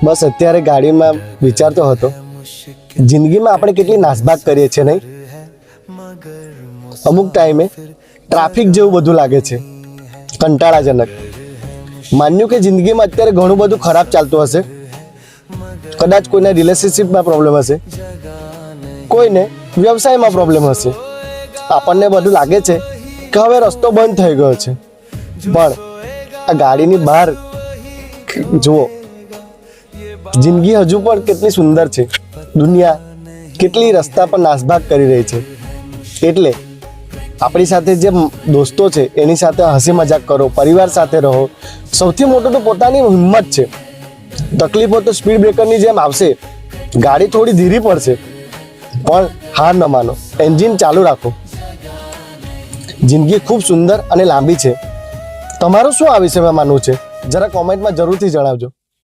બસ અત્યારે ગાડીમાં વિચારતો હતો, જિંદગીમાં આપણે કેટલી નાસભાગ કરીએ છીએ નહીં? અમુક ટાઈમે ટ્રાફિક જેવું બધું લાગે છે, કંટાળાજનક. માન્યું કે જિંદગીમાં અત્યારે ઘણું બધું ખરાબ ચાલતું હશે. કદાચ કોઈને રિલેશનશિપમાં પ્રોબ્લેમ હશે, કોઈને વ્યવસાયમાં પ્રોબ્લેમ હશે. આપણને બધું લાગે છે કે હવે રસ્તો બંધ થઈ ગયો છે, પણ આ ગાડીની બહાર જુઓ, જિંદગી હજુ પણ કેટલી સુંદર છે. દુનિયા કેટલી રસ્તા પર નાસભાગ કરી રહી છે. એટલે આપણી સાથે જે દોસ્તો છે એની સાથે હસી મજાક કરો, પરિવાર સાથે રહો. સૌથી મોટું તો પોતાની હિંમત છે. તકલીફો તો સ્પીડ બ્રેકરની જેમ આવશે, ગાડી થોડી ધીરી પડશે, પણ હાર ન માનો, એન્જિન ચાલુ રાખો. જિંદગી ખૂબ સુંદર અને લાંબી છે. તમારું શું આ વિષયમાં માનવું છે? જરા કોમેન્ટમાં જરૂરથી જણાવજો.